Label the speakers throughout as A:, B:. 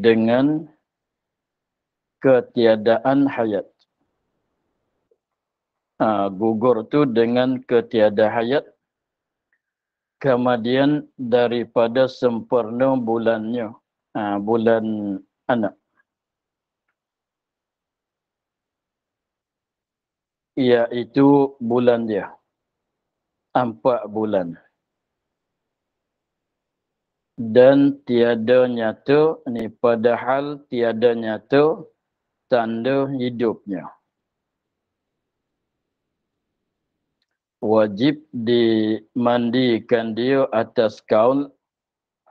A: dengan ketiadaan hayat. Gugur tu dengan ketiada hayat, kemudian daripada sempurna bulannya, bulan anak, iaitu bulan dia, 4 bulan. Dan tiada nyata, ni padahal tiada nyata tanda hidupnya. Wajib dimandikan dia atas kaul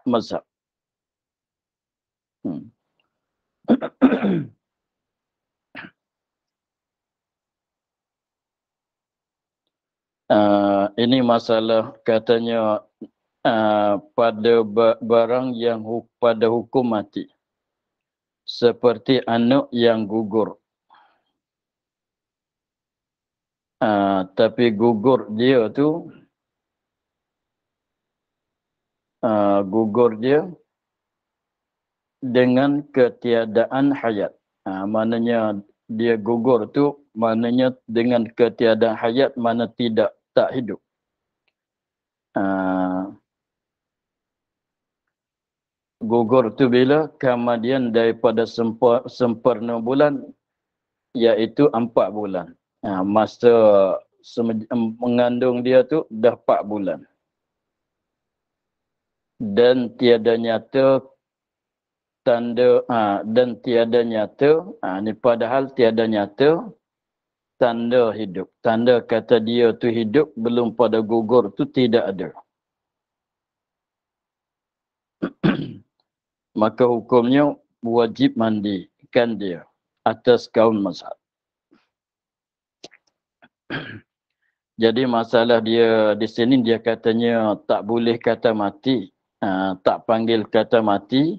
A: mazhab. Ini masalah katanya pada barang yang pada hukum mati. Seperti anak yang gugur. Tapi gugur dia tu, gugur dia dengan ketiadaan hayat. Maknanya dia gugur tu, maknanya dengan ketiadaan hayat, mana tak hidup. Gugur tu bila? Kemudian daripada sempurna bulan, iaitu 4 bulan. Masa mengandung dia tu dah 4 bulan. Dan tiada nyata tanda, dan tiada nyata, ni padahal tiada nyata tanda hidup. Tanda kata dia tu hidup belum pada gugur tu tidak ada. Maka hukumnya wajib mandikan dia atas kaul mazhab. Jadi masalah dia di sini, dia katanya tak boleh kata mati, tak panggil kata mati,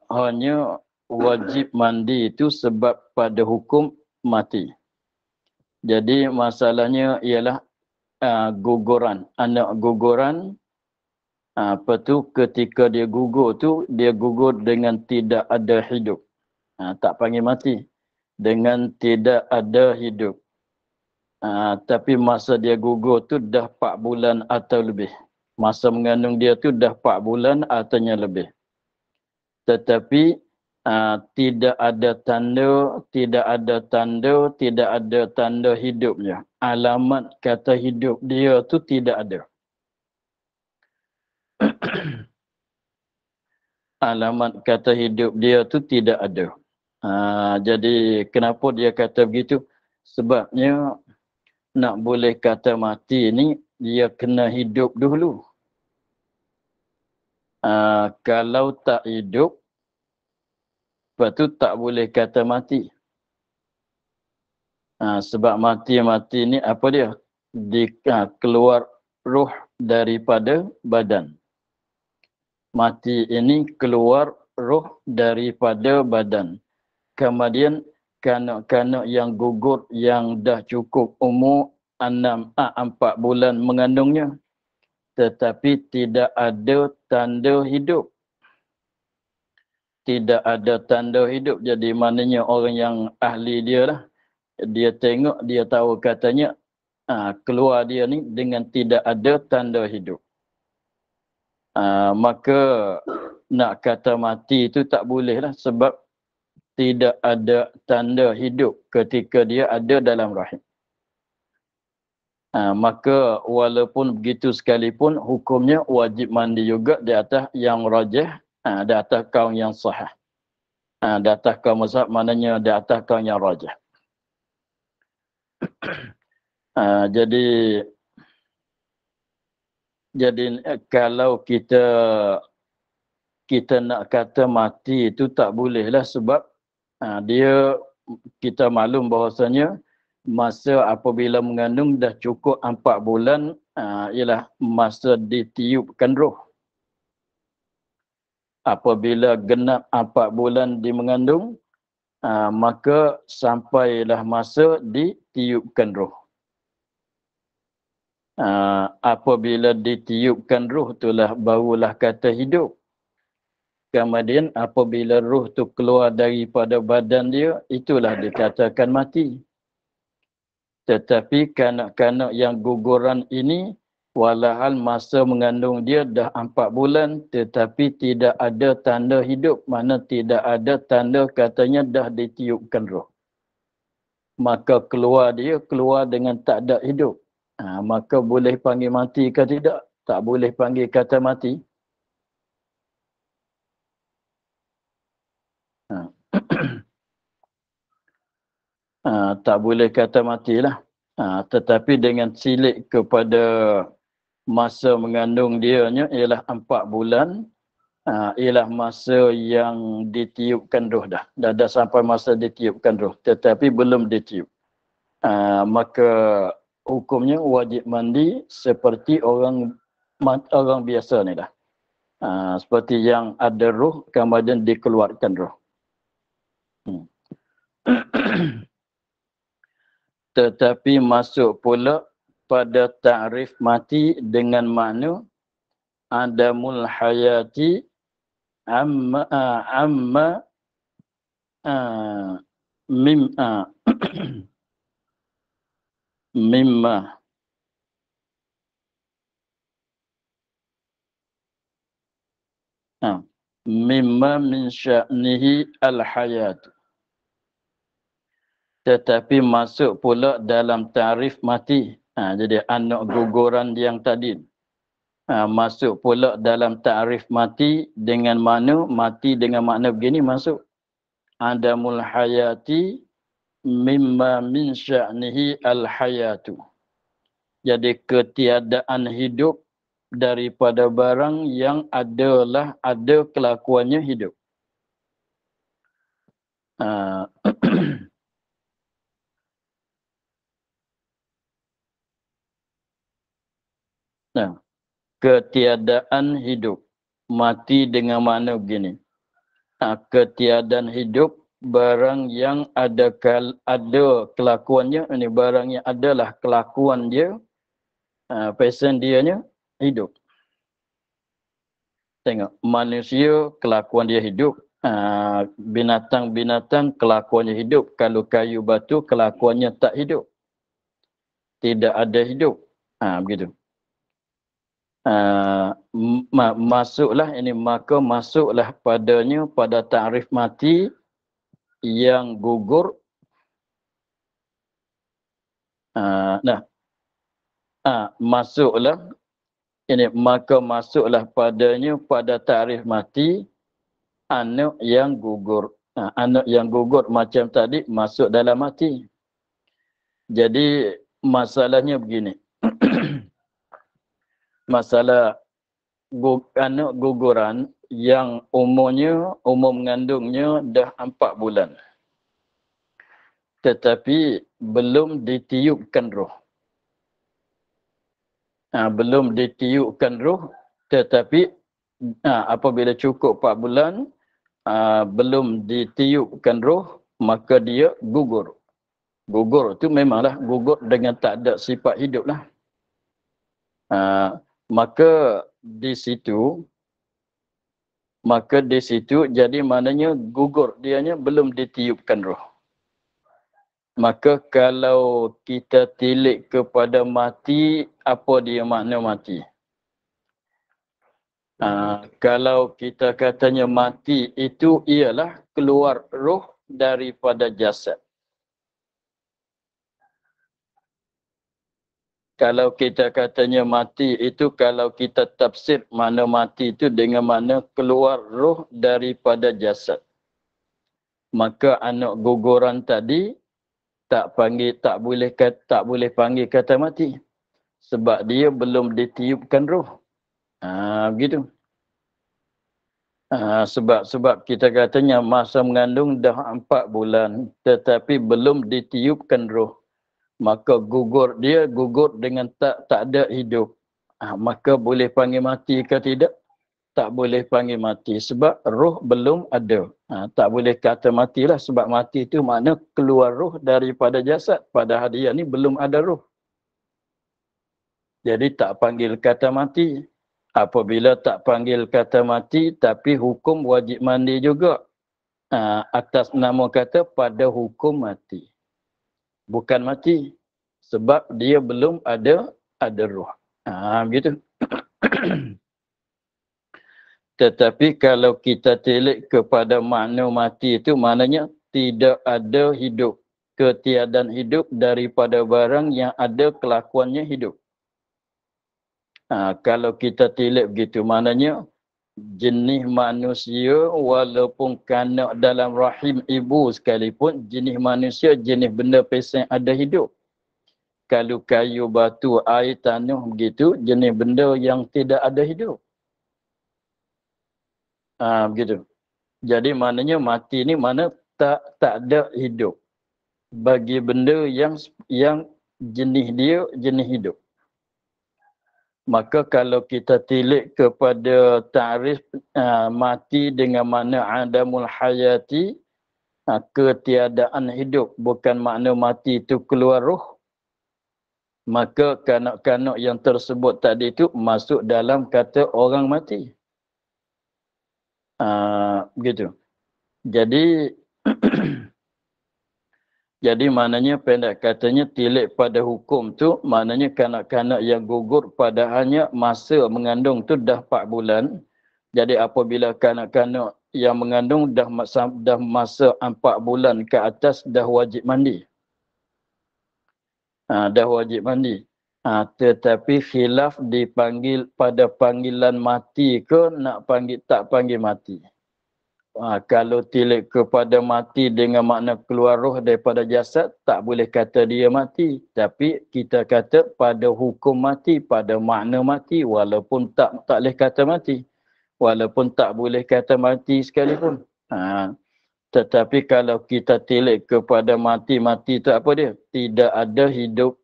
A: hanya wajib mandi itu sebab pada hukum mati. Jadi masalahnya ialah guguran, anak guguran, apa tu ketika dia gugur tu, dia gugur dengan tidak ada hidup. Tak panggil mati, dengan tidak ada hidup. Tapi masa dia gugur tu dah 4 bulan atau lebih. Masa mengandung dia tu dah 4 bulan ataunya lebih. Tetapi tidak ada tanda, tidak ada tanda hidupnya. Alamat kata hidup dia tu tidak ada. Alamat kata hidup dia tu tidak ada. Jadi kenapa dia kata begitu? Sebabnya nak boleh kata mati ni, dia kena hidup dulu. Kalau tak hidup, lepas tu tak boleh kata mati. Sebab mati ni apa dia? Keluar roh daripada badan. Mati ini keluar roh daripada badan. Kemudian kanak-kanak yang gugur yang dah cukup umur 4 bulan mengandungnya, tetapi tidak ada tanda hidup. Tidak ada tanda hidup. Jadi maknanya orang yang ahli dia lah, dia tengok, dia tahu katanya keluar dia ni dengan tidak ada tanda hidup. Maka nak kata mati itu tak boleh lah, sebab tidak ada tanda hidup ketika dia ada dalam rahim. Maka walaupun begitu sekalipun, hukumnya wajib mandi juga di atas yang rajih, di atas kaum yang sahih. Di atas kaum mazhab, maknanya di atas kaum yang rajih. Jadi kalau kita nak kata mati itu tak bolehlah, sebab kita maklum bahawasanya masa apabila mengandung dah cukup 4 bulan, ialah masa ditiupkan roh. Apabila genap 4 bulan di mengandung, maka sampailah masa ditiupkan roh. Apabila ditiupkan roh itulah barulah kata hidup. kemudian apabila roh tu keluar daripada badan dia, itulah dikatakan mati. Tetapi kanak-kanak yang guguran ini, walahal masa mengandung dia dah 4 bulan, tetapi tidak ada tanda hidup. Mana tidak ada tanda katanya dah ditiupkan roh. Maka keluar dengan tak ada hidup. Maka boleh panggil mati ke tidak? Tak boleh panggil kata mati. Tak boleh kata matilah. Tetapi dengan silik kepada masa mengandung dianya ialah 4 bulan, ialah masa yang ditiupkan roh dah. Dah sampai masa ditiupkan roh. Tetapi belum ditiup. Maka hukumnya wajib mandi seperti orang biasa ni dah. Seperti yang ada roh kemudian dikeluarkan roh. Tetapi masuk pula pada ta'rif mati dengan makna adamul hayati amma mimma min sya'nihi al-hayat. Tetapi masuk pula dalam tarif mati. Jadi anak guguran yang tadi. Masuk pula dalam tarif mati dengan mana? Mati dengan makna begini masuk. Adamul hayati mimma min sya'nihi al-hayatu. Jadi ketiadaan hidup daripada barang yang ada kelakuannya hidup. Ketiadaan hidup. Mati dengan makna begini. Ketiadaan hidup barang yang ada kelakuannya, ini barang yang adalah kelakuan dia, passion dianya hidup. Tengok, manusia kelakuan dia hidup, binatang-binatang kelakuannya hidup. Kalau kayu batu kelakuannya tak hidup. Tidak ada hidup. Begitu. Maka masuklah padanya pada ta'rif mati yang gugur. Maka masuklah padanya pada ta'rif mati anak yang gugur. Anak yang gugur macam tadi masuk dalam mati. Jadi masalahnya begini. Masalah anak guguran yang umur mengandungnya dah 4 bulan. Tetapi belum ditiupkan roh. Belum ditiupkan roh, tetapi apabila cukup 4 bulan, belum ditiupkan roh, maka dia gugur. Gugur tu memanglah gugur dengan tak ada sifat hidup lah. Maka di situ jadi maknanya gugur dianya belum ditiupkan roh. Maka kalau kita tilik kepada mati, apa dia makna mati? Kalau kita katanya mati itu ialah keluar roh daripada jasad. Kalau kita katanya mati itu, kalau kita tafsir mana mati itu dengan mana keluar roh daripada jasad. Maka anak guguran tadi tak boleh panggil kata mati. Sebab dia belum ditiupkan roh. Begitu. Sebab kita katanya masa mengandung dah 4 bulan tetapi belum ditiupkan roh. Maka gugur dengan tak ada hidup. Maka boleh panggil mati ke tidak? Tak boleh panggil mati sebab roh belum ada. Tak boleh kata matilah sebab mati itu makna keluar roh daripada jasad. Padahal dia ni belum ada roh. Jadi tak panggil kata mati. Apabila tak panggil kata mati, tapi hukum wajib mandi juga. Atas nama kata pada hukum mati. Bukan mati. Sebab dia belum ada roh. Begitu. Tetapi kalau kita telik kepada makna mati itu, maknanya tidak ada hidup. Ketiadaan hidup daripada barang yang ada kelakuannya hidup. Kalau kita telik begitu, maknanya jenis manusia walaupun kanak dalam rahim ibu sekalipun, jenis manusia, jenis benda peseng ada hidup. Kalau kayu, batu, air, tanah begitu, jenis benda yang tidak ada hidup. Begitu. Jadi maknanya mati ni mana tak ada hidup. Bagi benda yang jenis dia, jenis hidup. Maka kalau kita tilik kepada ta'rif mati dengan makna adamul hayati, ketiadaan hidup, bukan makna mati itu keluar roh, maka kanak-kanak yang tersebut tadi itu masuk dalam kata orang mati. Begitu. Jadi jadi maknanya pendek katanya tilik pada hukum tu, maknanya kanak-kanak yang gugur pada hanya masa mengandung tu dah 4 bulan. Jadi apabila kanak-kanak yang mengandung dah masa 4 bulan ke atas dah wajib mandi. Dah wajib mandi. Tetapi khilaf dipanggil pada panggilan mati ke nak panggil tak panggil mati. Kalau tilik kepada mati dengan makna keluar roh daripada jasad, tak boleh kata dia mati. Tapi kita kata pada hukum mati, pada makna mati, walaupun tak boleh kata mati. Walaupun tak boleh kata mati sekalipun. Tetapi kalau kita tilik kepada mati, mati itu apa dia? Tidak ada hidup,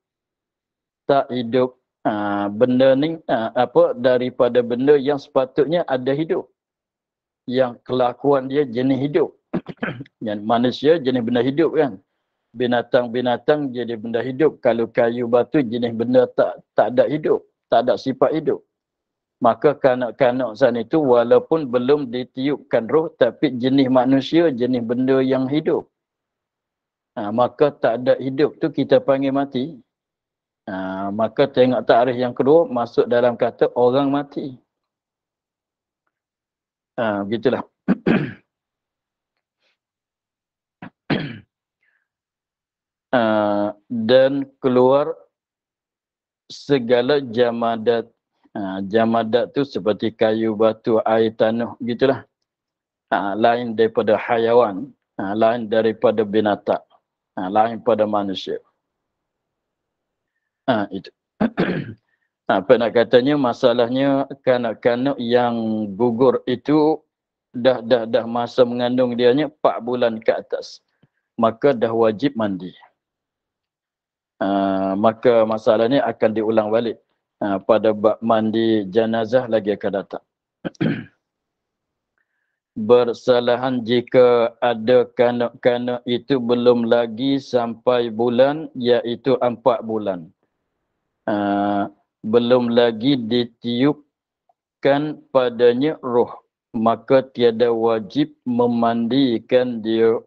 A: tak hidup. Benda ni daripada benda yang sepatutnya ada hidup. Yang kelakuan dia jenis hidup. Yang manusia jenis benda hidup kan. Binatang-binatang jadi benda hidup. Kalau kayu batu jenis benda tak ada hidup. Tak ada sifat hidup. Maka kanak-kanak sana itu walaupun belum ditiupkan roh, tapi jenis manusia, jenis benda yang hidup. Maka tak ada hidup tu kita panggil mati. Maka tengok takrif yang kedua masuk dalam kata orang mati. Begitulah. Dan keluar segala jamadat. Jamadat tu seperti kayu, batu, air, tanah, gitulah. Lain daripada hayawan, lain daripada binatang, lain pada manusia. Itu. Apa nak katanya, masalahnya kanak-kanak yang gugur itu dah masa mengandung dianya 4 bulan ke atas. Maka dah wajib mandi. Maka masalahnya akan diulang balik pada bab mandi jenazah lagi akan datang. Bersalahan jika ada kanak-kanak itu belum lagi sampai bulan, iaitu 4 bulan. Belum lagi ditiupkan padanya roh, maka tiada wajib memandikan dia.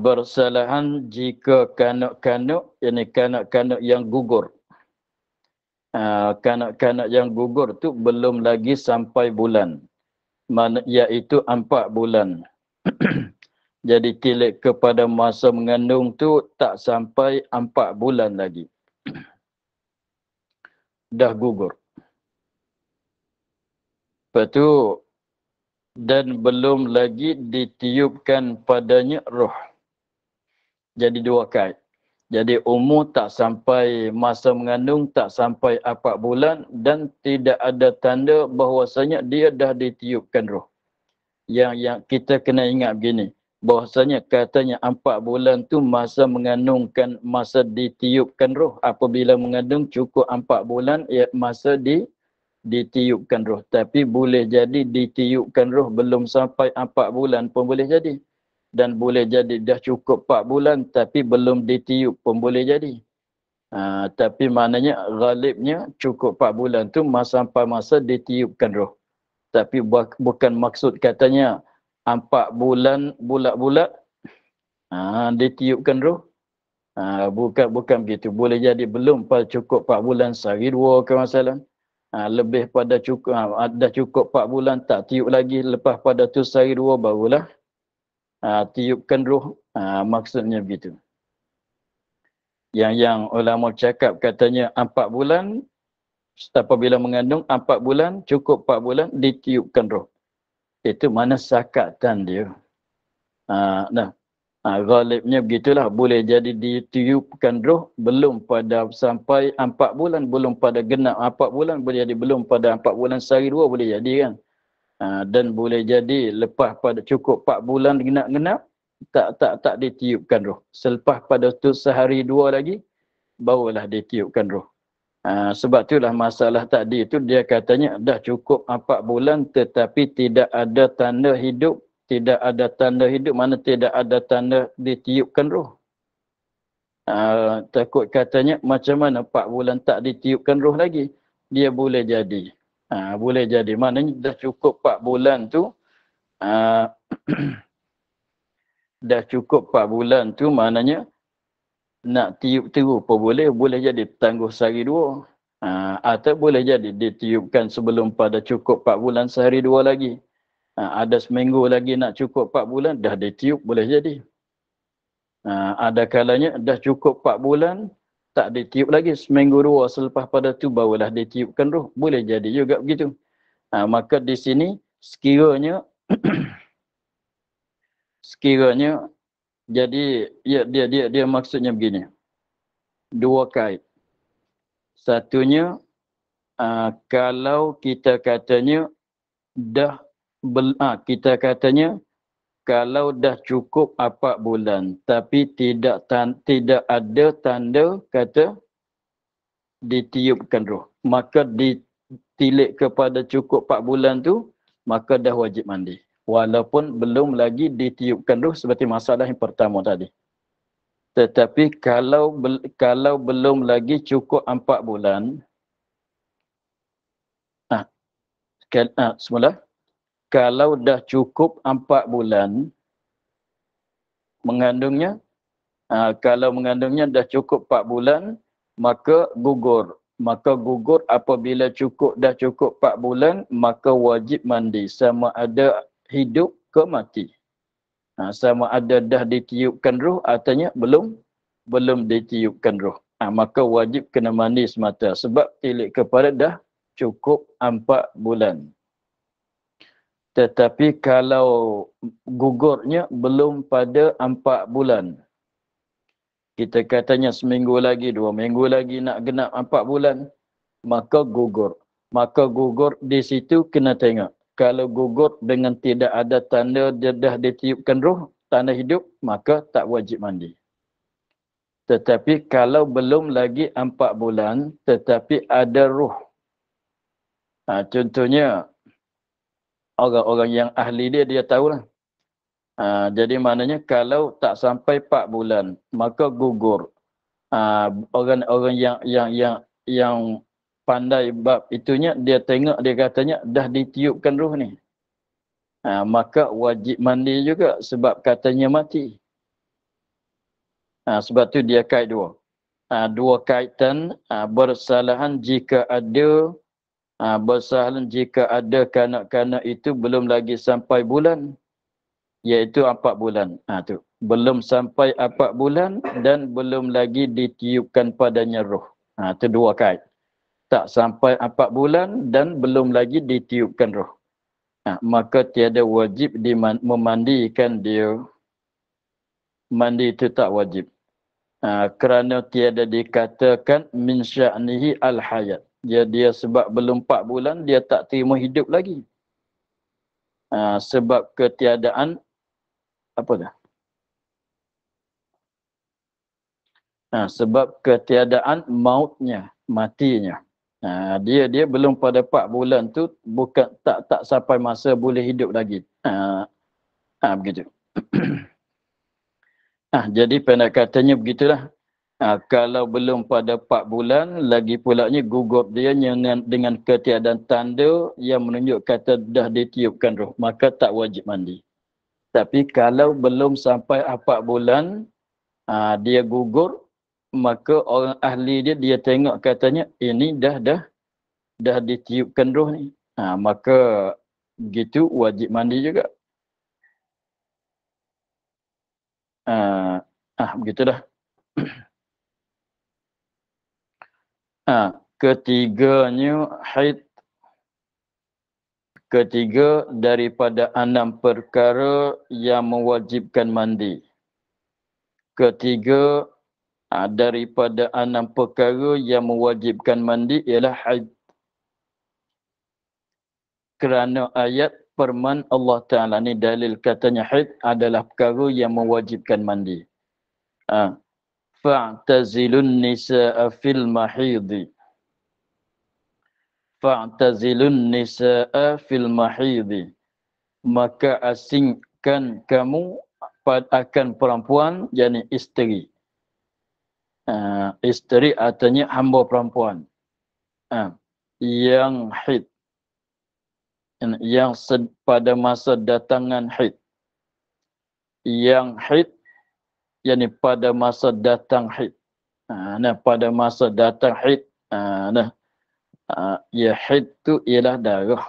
A: Bersalahan jika kanak-kanak, yakni kanak-kanak yang gugur. Kanak-kanak yang gugur tu belum lagi sampai bulan, iaitu 4 bulan. Jadi tilik kepada masa mengandung tu tak sampai 4 bulan lagi. Dah gugur. Lepas tu, dan belum lagi ditiupkan padanya roh. Jadi 2 kait. Jadi umur tak sampai masa mengandung, tak sampai 4 bulan dan tidak ada tanda bahawasanya dia dah ditiupkan roh. Yang kita kena ingat begini, bahwasanya katanya 4 bulan tu masa mengandungkan, masa ditiupkan roh. Apabila mengandung cukup 4 bulan, masa ditiupkan roh. Tapi boleh jadi ditiupkan roh belum sampai 4 bulan pun boleh jadi. Dan boleh jadi dah cukup 4 bulan tapi belum ditiup pun boleh jadi. Tapi maknanya ghalibnya cukup 4 bulan tu sampai masa ditiupkan roh. Tapi bukan maksud katanya 4 bulan bulat-bulat ditiupkan roh. Bukan begitu. Boleh jadi belum cukup 4 bulan, sehari dua ke masalah. Lebih pada cukup, dah cukup 4 bulan tak tiup lagi, lepas pada tu sehari dua barulah tiupkan roh. Maksudnya begitu. Yang ulama cakap katanya 4 bulan, apabila mengandung 4 bulan, cukup 4 bulan ditiupkan roh. Itu mana sakatan dia. Ghalibnya begitulah, boleh jadi ditiupkan roh belum pada sampai 4 bulan, belum pada genap 4 bulan, boleh jadi belum pada 4 bulan sehari dua boleh jadi kan. Dan boleh jadi lepas pada cukup 4 bulan genap-genap tak ditiupkan roh. Selepas pada tu sehari dua lagi barulah ditiupkan roh. Sebab itulah masalah tadi itu dia katanya dah cukup 4 bulan tetapi tidak ada tanda hidup. Tidak ada tanda hidup, mana tidak ada tanda ditiupkan roh. Takut katanya macam mana 4 bulan tak ditiupkan roh lagi. Dia boleh jadi. Boleh jadi. Maknanya dah cukup 4 bulan tu. Dah cukup 4 bulan tu maknanya nak tiup terus pun boleh. Boleh jadi tangguh sehari dua. Atau boleh jadi ditiupkan sebelum pada cukup 4 bulan sehari dua lagi. Ada seminggu lagi nak cukup 4 bulan, dah ditiup, boleh jadi. Ada kalanya dah cukup 4 bulan, tak ditiup lagi, seminggu dua selepas pada tu barulah ditiupkan roh. Boleh jadi juga begitu. Maka di sini sekiranya jadi dia maksudnya begini. Dua kait. Satunya kalau kita katanya dah kita katanya kalau dah cukup 4 bulan tapi tidak ada tanda kata ditiupkan roh, maka ditilik kepada cukup 4 bulan tu, maka dah wajib mandi walaupun belum lagi ditiupkan roh seperti masalah yang pertama tadi. Tetapi kalau belum lagi cukup 4 bulan, semula kalau dah cukup 4 bulan mengandungnya, kalau mengandungnya dah cukup 4 bulan, maka gugur. Maka gugur apabila dah cukup 4 bulan, maka wajib mandi sama ada hidup ke mati. Sama ada dah ditiupkan roh ataunya belum ditiupkan roh. Maka wajib kena mandi semata sebab tilik kepada dah cukup 4 bulan. Tetapi kalau gugurnya belum pada 4 bulan. Kita katanya seminggu lagi, 2 minggu lagi nak genap 4 bulan. Maka gugur. Maka gugur di situ kena tengok. Kalau gugur dengan tidak ada tanda dia dah ditiupkan roh, tanda hidup, maka tak wajib mandi. Tetapi kalau belum lagi 4 bulan, tetapi ada roh. Contohnya, orang-orang yang ahli dia tahulah. Jadi maknanya kalau tak sampai 4 bulan, maka gugur. Orang-orang yang pandai bab itunya, dia tengok, dia katanya dah ditiupkan roh ni. Maka wajib mandi juga sebab katanya mati. Sebab tu dia kait dua. Dua kaitan bersalahan jika ada kanak-kanak itu belum lagi sampai bulan, iaitu 4 bulan. Tu. Belum sampai 4 bulan dan belum lagi ditiupkan padanya roh. Itu dua kait. Tak sampai 4 bulan dan belum lagi ditiupkan roh. Maka tiada wajib memandikan dia. Mandi itu tak wajib. Kerana tiada dikatakan min sya'nihi al-hayat. Dia sebab belum 4 bulan, dia tak terima hidup lagi. Sebab ketiadaan, apa dah? Sebab ketiadaan mautnya, matinya. Dia belum pada 4 bulan tu, bukan tak sampai masa boleh hidup lagi. Begitu. Jadi pendek katanya begitulah. Kalau belum pada 4 bulan, lagi pulanya gugur dia dengan ketiadaan tanda yang menunjuk kata dah ditiupkan roh, maka tak wajib mandi. Tapi kalau belum sampai 4 bulan, dia gugur, maka orang ahli dia tengok katanya ini dah ditiupkan roh ni. Maka gitu wajib mandi juga. Begitulah. Ketiganya haid. Ketiga, daripada 6 perkara yang mewajibkan mandi. Ketiga, daripada 6 perkara yang mewajibkan mandi ialah haid. Kerana ayat firman Allah Ta'ala ni dalil katanya haid adalah perkara yang mewajibkan mandi. Fa'tazilun nisa'a fil mahidhi. Fa'tazilun nisa'a fil mahidhi. Maka asingkan kamu akan perempuan, yakni isteri. Isteri artinya hamba perempuan. Yang haid. Yang pada masa datangan haid. Yang haid, yakni pada masa datang haid. Pada masa datang haid. Ya haid tu ialah darah.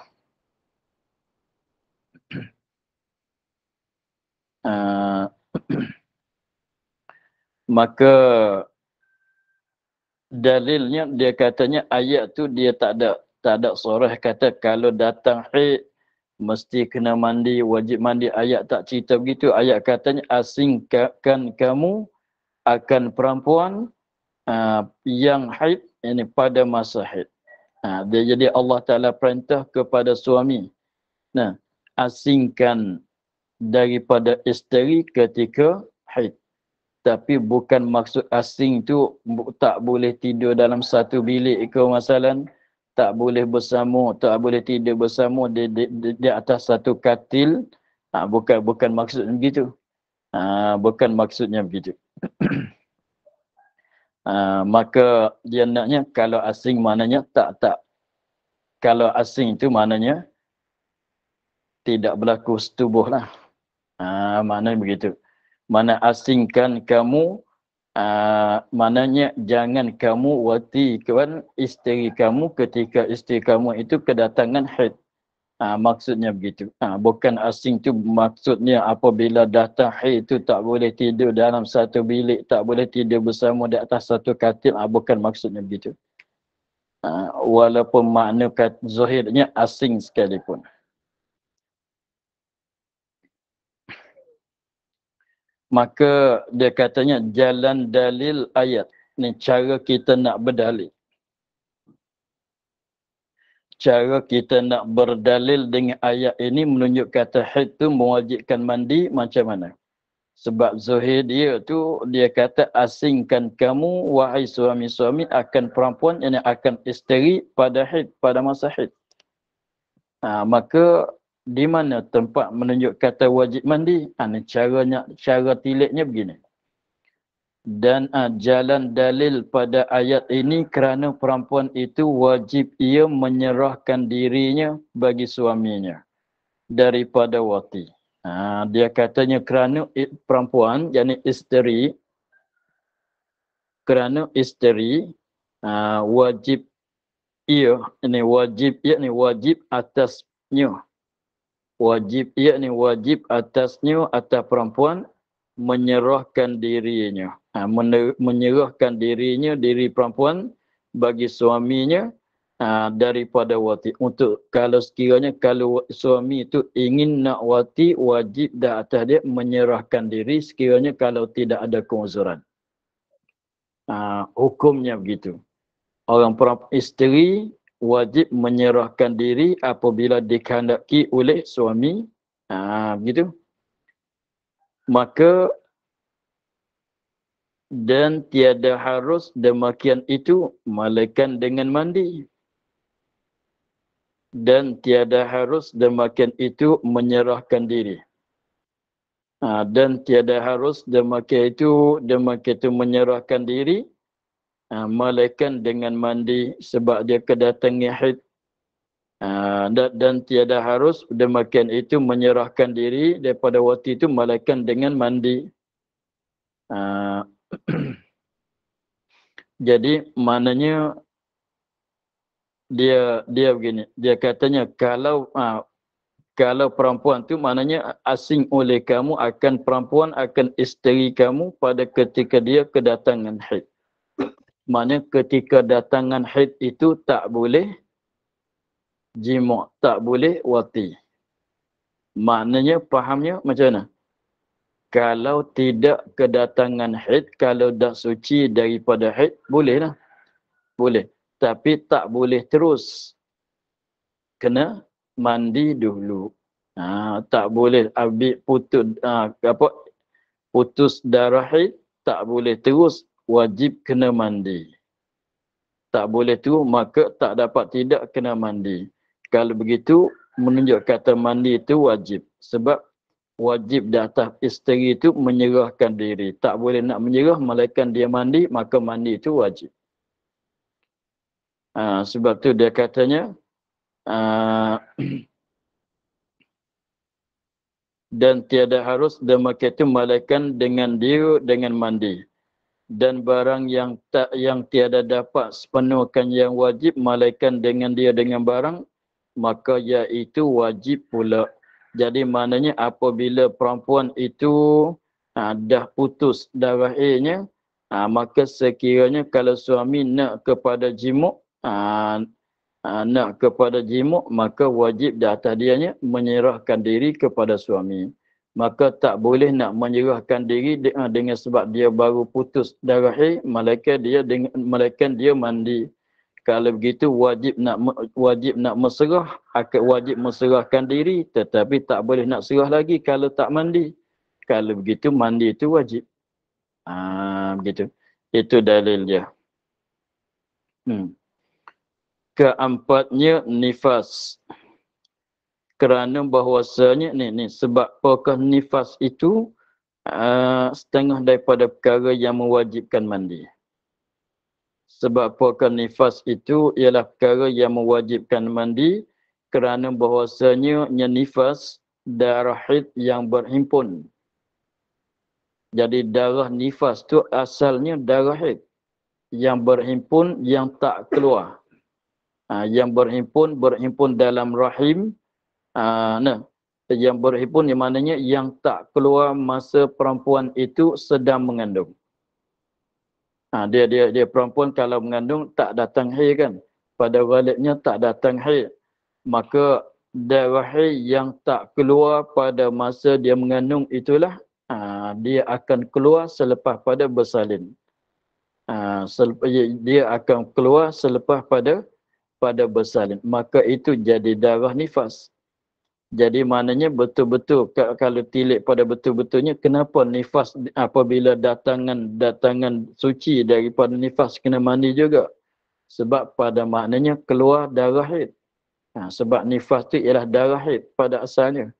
A: Maka dalilnya dia katanya ayat tu dia tak ada surah kata kalau datang haid mesti kena mandi, wajib mandi. Ayat tak cerita begitu. Ayat katanya asingkan kamu akan perempuan yang haid, ini pada masa haid. Jadi Allah Ta'ala perintah kepada suami. Asingkan daripada isteri ketika haid. Tapi bukan maksud asing tu tak boleh tidur dalam satu bilik ke masalah. Tak boleh bersama, tak boleh tidur bersama di atas satu katil. Bukan maksudnya begitu. Bukan maksudnya begitu. Maka dia naknya kalau asing maknanya tak. Kalau asing itu maknanya tidak berlaku setubuh lah. Maknanya begitu. Mana asingkan kamu, maknanya jangan kamu watikan isteri kamu ketika isteri kamu itu kedatangan haid. Maksudnya begitu. Bukan asing tu maksudnya apabila datang haid itu tak boleh tidur dalam satu bilik, tak boleh tidur bersama di atas satu katil. Bukan maksudnya begitu. Walaupun makna zahirnya asing sekalipun. Maka dia katanya jalan dalil ayat. Ni cara kita nak berdalil. Cara kita nak berdalil dengan ayat ini menunjuk kata haid tu mewajibkan mandi macam mana. Sebab zahir dia tu dia kata asingkan kamu wahai suami-suami akan perempuan yang akan isteri pada haid, pada masa haid. Maka di mana tempat menunjuk kata wajib mandi? Cara tiliknya begini. Dan jalan dalil pada ayat ini kerana perempuan itu wajib ia menyerahkan dirinya bagi suaminya daripada wati. Dia katanya kerana perempuan, yakni isteri, kerana isteri wajib ia, ini wajib yakni wajib atasnya. Wajib yakni wajib atasnya atas perempuan menyerahkan dirinya. Menyerahkan dirinya, diri perempuan bagi suaminya daripada wati. Untuk kalau sekiranya kalau suami itu ingin nak wati, wajib dah atas dia menyerahkan diri sekiranya kalau tidak ada keuzuran. Hukumnya begitu. Orang perempuan isteri wajib menyerahkan diri apabila dikehendaki oleh suami. Begitu. Maka dan tiada harus demikian itu melainkan dengan mandi. Dan tiada harus demikian itu menyerahkan diri. Dan tiada harus demikian itu menyerahkan diri melainkan dengan mandi sebab dia kedatangan haid. Dan tiada harus demikian itu menyerahkan diri daripada waktu itu melainkan dengan mandi. Jadi maknanya dia begini, dia katanya kalau perempuan tu maknanya asing oleh kamu akan perempuan akan isteri kamu pada ketika dia kedatangan haid. Maknanya ketika datangan haid itu tak boleh jima', tak boleh wati. Maknanya fahamnya macam mana? Kalau tidak kedatangan haid, kalau dah suci daripada haid, bolehlah. Boleh. Tapi tak boleh terus. Kena mandi dulu. Tak boleh ambil putus darah haid, tak boleh terus, wajib kena mandi. Tak boleh tu, maka tak dapat tidak kena mandi. Kalau begitu, menunjuk kata mandi itu wajib. Sebab wajib di atas isteri itu menyerahkan diri. Tak boleh nak menyerah, melainkan dia mandi, maka mandi itu wajib. Sebab tu dia katanya, dan tiada harus demikian itu melainkan dengan dia dengan mandi. Dan barang yang tiada dapat sepenuhkan yang wajib melainkan dengan dia dengan barang, maka iaitu wajib pula. Jadi maknanya apabila perempuan itu dah putus darah haidnya, maka sekiranya kalau suami nak kepada jimuk, maka wajib di atas dianya menyerahkan diri kepada suami. Maka tak boleh nak menyerahkan diri dengan sebab dia baru putus darah haid, melainkan dia mandi. Kalau begitu wajib nak wajib meserahkan diri, tetapi tak boleh nak serah lagi kalau tak mandi. Kalau begitu mandi itu wajib. Begitu. Itu dalil dia. Keempatnya nifas. Kerana bahawasanya sebab apakah nifas itu setengah daripada perkara yang mewajibkan mandi. Sebab apakah nifas itu ialah perkara yang mewajibkan mandi kerana bahawasanya nifas darah haid yang berhimpun. Jadi darah nifas tu asalnya darah haid yang berhimpun yang tak keluar. Yang berhimpun dalam rahim. Yang berhimpun yang maknanya yang tak keluar masa perempuan itu sedang mengandung. Dia perempuan kalau mengandung tak datang haid kan. Pada ghalibnya tak datang haid. Maka darah haid yang tak keluar pada masa dia mengandung itulah dia akan keluar selepas pada bersalin. Dia akan keluar selepas pada bersalin. Maka itu jadi darah nifas. Jadi maknanya betul-betul kalau tilik pada betul-betulnya kenapa nifas apabila datangan suci daripada nifas kena mandi juga. Sebab pada maknanya keluar darah haid. Sebab nifas itu ialah darah haid pada asalnya.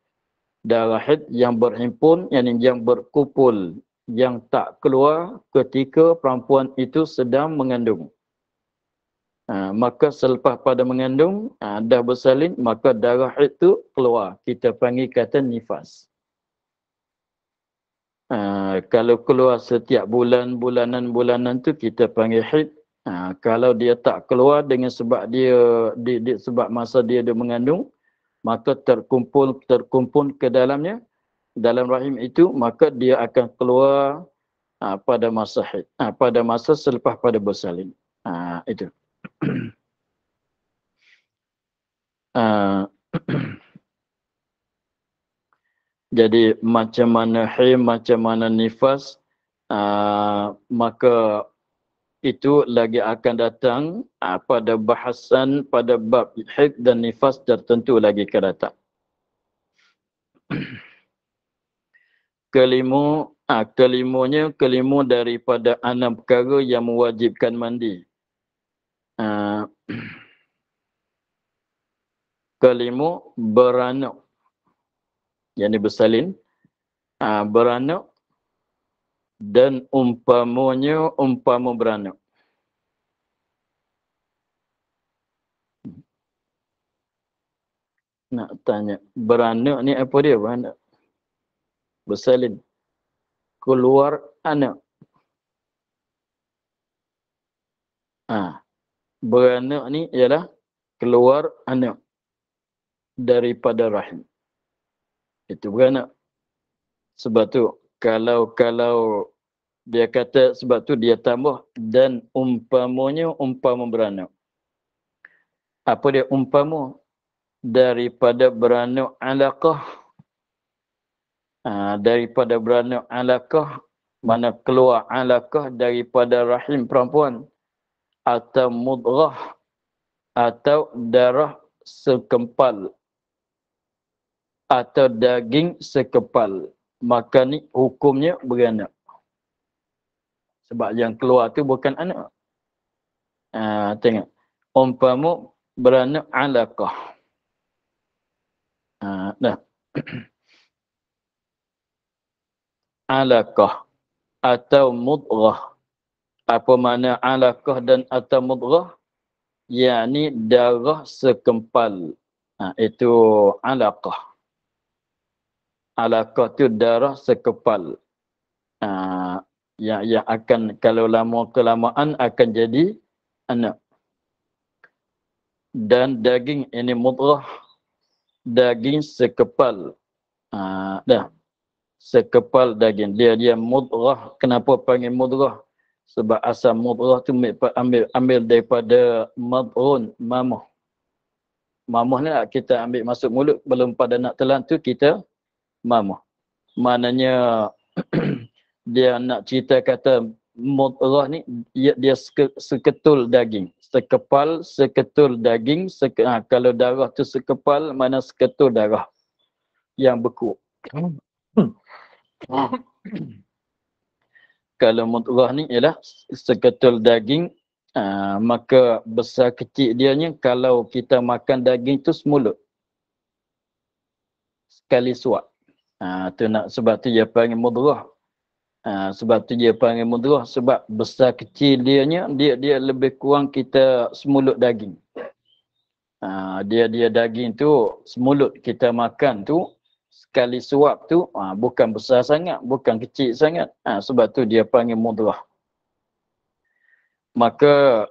A: Darah haid yang berhimpun, yang berkumpul, yang tak keluar ketika perempuan itu sedang mengandung. Maka selepas pada mengandung, dah bersalin, maka darah haid itu keluar. Kita panggil kata nifas. Kalau keluar setiap bulanan tu kita panggil haid. Kalau dia tak keluar dengan sebab sebab masa dia mengandung, maka terkumpul ke dalamnya, dalam rahim itu, maka dia akan keluar pada masa haid. Pada masa selepas pada bersalin. Itu. Jadi macam mana haid, macam mana nifas, maka itu lagi akan datang pada bahasan pada bab haid dan nifas tertentu lagi akan datang. Kelima daripada 6 perkara yang mewajibkan mandi. Kelima beranak, yang bersalin. beranak dan umpamanya umpama beranak. Nak tanya, beranak ni apa dia beranak? Bersalin. Keluar anak. Beranak ni ialah keluar anak daripada rahim. Itu beranak. Sebab tu kalau dia kata sebab tu dia tambah dan umpamanya umpama beranak. Apa dia umpama? Daripada beranak alaqah. Daripada beranak alaqah, mana keluar alaqah daripada rahim perempuan, atau mudghah, atau darah sekempal, atau daging sekepal. Maka ni hukumnya beranak. Sebab yang keluar tu bukan anak. Tengok. Umpama beranak alaqah. Dah. Alaqah atau mudghah. Apa makna alaqah dan atau mudghah? Yakni darah sekempal. Itu alaqah. Alaqah tu darah sekepal. Yang akan kalau lama kelamaan akan jadi anak. Dan daging ini mudghah, daging sekepal. Dah. Sekepal daging. Dia mudghah. Kenapa panggil mudghah? Sebab asal mudghah tu ambil daripada mad'un, mamuh. Mamuh ni kita ambil masuk mulut, belum pada nak telan tu kita mamuh. Maknanya dia nak cerita kata mudghah ni dia seketul daging. Seketul daging. Kalau darah tu sekepal, mana seketul darah yang beku. Kalau mudghah ni ialah seketul daging, maka besar kecil dianya kalau kita makan daging tu semulut. Sekali suap. Tu nak sebab tu dia panggil mudghah. Sebab tu dia panggil mudghah sebab besar kecil dianya dia lebih kurang kita semulut daging. Dia daging tu semulut kita makan tu sekali suap tu bukan besar sangat, bukan kecil sangat. Sebab tu dia panggil mudghah. Maka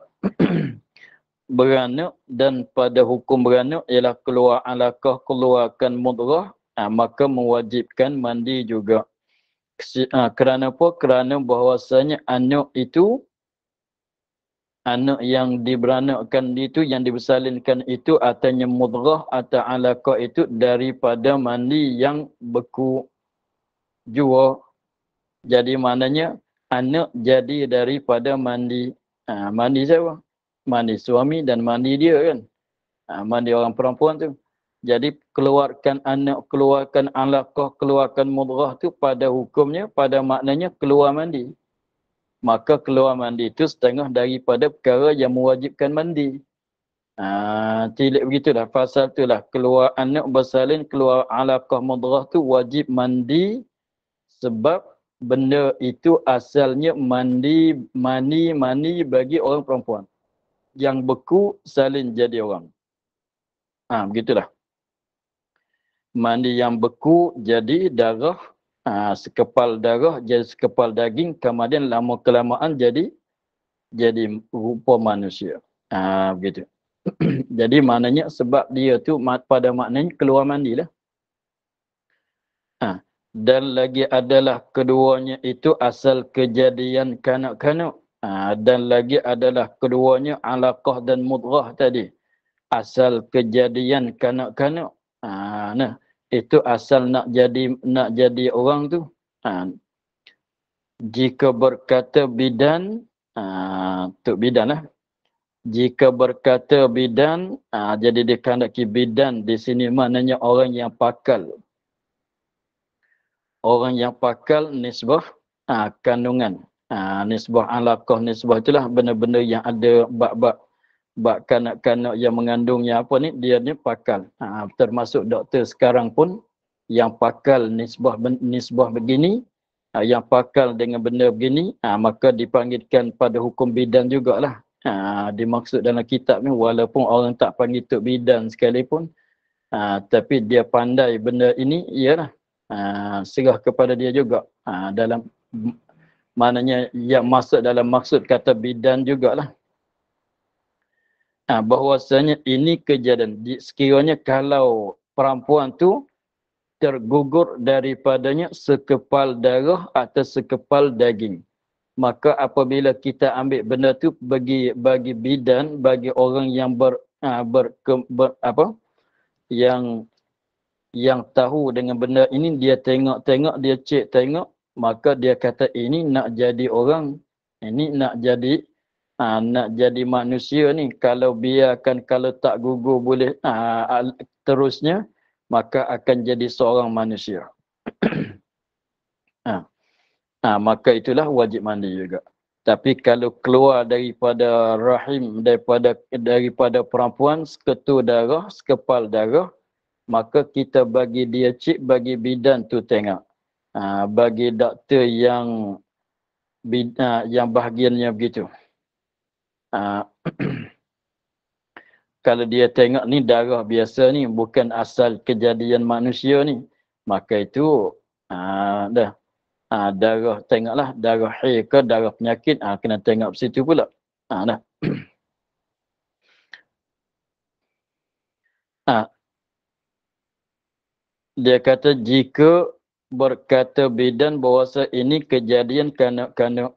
A: beranak dan pada hukum beranak ialah keluar alaqah, keluarkan mudghah, maka mewajibkan mandi juga. Kerana apa? Kerana bahawasanya anak itu, anak yang diberanakkan itu, yang dibersalinkan itu atanya mudghah atau alaqah itu daripada mandi yang beku jua. Jadi maknanya anak jadi daripada mandi. Mandi siapa? Mandi suami dan mandi dia kan. Mandi orang perempuan tu. Jadi keluarkan anak, keluarkan alaqah, keluarkan mudghah tu pada hukumnya, pada maknanya keluar mandi. Maka keluar mandi itu setengah daripada perkara yang mewajibkan mandi. Tilik begitulah. Pasal itulah keluar anak bersalin, keluar alaqah mudghah tu wajib mandi sebab benda itu asalnya mani bagi orang perempuan. Yang beku salin jadi orang. Begitulah. Mandi yang beku jadi darah, sekepal darah jadi sekepal daging, kemudian lama kelamaan jadi rupa manusia. Begitu. Jadi maknanya sebab dia tu pada maknanya keluar mandi lah. Dan lagi adalah keduanya itu asal kejadian kanak-kanak. Dan lagi adalah keduanya alaqah dan mudghah tadi. Asal kejadian kanak-kanak. Itu asal nak jadi orang tu. Jika berkata bidan, tu bidan lah. Jika berkata bidan, jadi dikandaki bidan di sini maknanya orang yang pakal. Orang yang pakal nisbah kandungan. Nisbah alaqah, nisbah itulah benda-benda yang ada bab kanak-kanak yang mengandungnya apa ni, dia ni pakal. Termasuk doktor sekarang pun yang pakal nisbah begini, yang pakal dengan benda begini, maka dipanggilkan pada hukum bidan jugalah. Dimaksud dalam kitab ni, walaupun orang tak panggil tok bidan sekalipun, tapi dia pandai benda ini, ialah serah kepada dia juga. Dalam maknanya yang masuk dalam maksud kata bidan jugalah. Bahwasanya ini kejadian. Sekiranya kalau perempuan tu tergugur daripadanya sekepal darah atau sekepal daging, maka apabila kita ambil benda tu bagi bidan, bagi orang yang yang tahu dengan benda ini, dia tengok, dia cek tengok, maka dia kata ini nak jadi orang, ini nak jadi manusia ni, kalau biarkan, kalau tak gugur boleh terusnya, maka akan jadi seorang manusia. Maka itulah wajib mandi juga. Tapi kalau keluar daripada rahim, daripada perempuan, seketul darah, sekepal darah, maka kita bagi dia cik, bagi bidan tu tengok. Bagi doktor yang bahagiannya begitu. Kalau dia tengok ni darah biasa ni, bukan asal kejadian manusia ni, maka itu darah, tengoklah darah haid ke darah penyakit, kena tengok situ pula. Dah. Dia kata jika berkata bidan bahawasa ini kejadian kanak-kanak,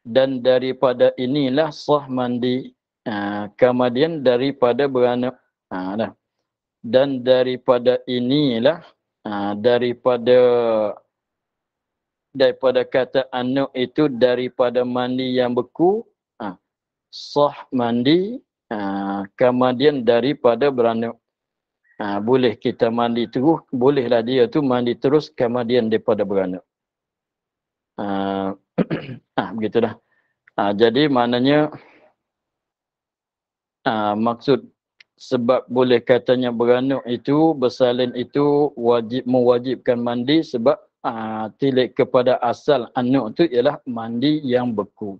A: dan daripada inilah sah mandi. Kemudian daripada beranak. Dan daripada inilah, daripada kata anak itu, daripada mandi yang beku, sah mandi. Kemudian daripada beranak. Boleh kita mandi terus, bolehlah dia tu mandi terus kemudian daripada beranak. Begitulah. Jadi maknanya maksud sebab boleh katanya beranak itu, bersalin itu mewajibkan mandi sebab tilik kepada asal anak tu ialah mandi yang beku.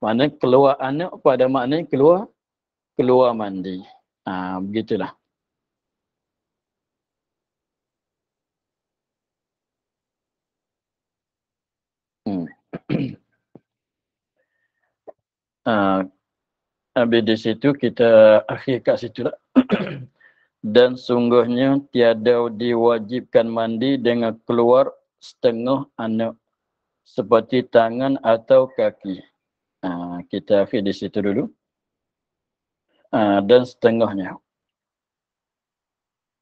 A: Maknanya keluar anak pada maknanya keluar mandi. Begitulah. Habis di situ kita akhir kat situ lah. Dan sungguhnya tiada diwajibkan mandi dengan keluar setengah anak seperti tangan atau kaki. Kita akhir di situ dulu. Dan setengahnya.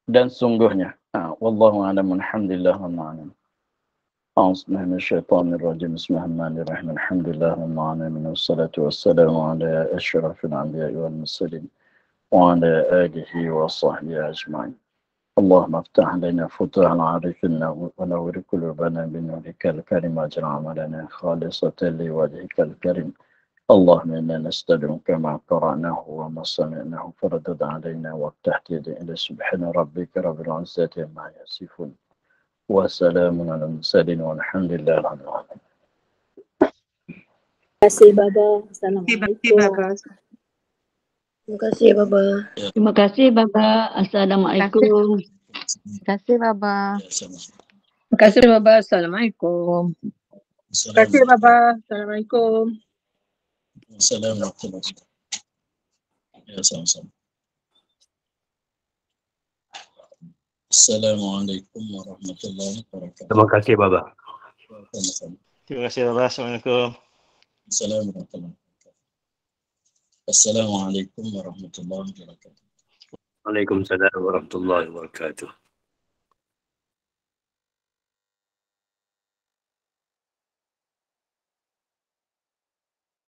A: Dan sungguhnya. Wallahu a'lam, alhamdulillah wa a'lam. أعوذ بالله من الشيطان الرجيم بسم الله الرحمن الرحيم الحمد لله رب العالمين والصلاة والسلام على أشرف الأنبياء والمرسلين وعلى آله وصحبه أجمعين اللهم افتح لنا فتوح العارفين ونور قلوبنا بنورك الكريم واجعل عملنا خالصة لوجهك الكريم اللهم إنا نستدعوك ما قرأناه وما سمعناه فردد علينا وافتح إلى سبحان ربك رب العزة عما يصفون وسلام على المرسلين والحمد لله رب العالمين.
B: Terima kasih Baba. Assalamualaikum.
C: Terima kasih Baba.
D: Terima kasih Baba. Assalamualaikum.
E: Terima kasih Baba.
B: Terima kasih Baba. Assalamualaikum. Terima kasih Baba. Assalamualaikum.
A: Assalamualaikum. Ya, sama-sama. Assalamualaikum warahmatullahi wabarakatuh.
F: Terima kasih Baba.
G: Terima kasih Baba. Assalamualaikum.
A: Assalamualaikum warahmatullahi wabarakatuh.
F: Waalaikumsalam warahmatullahi wabarakatuh.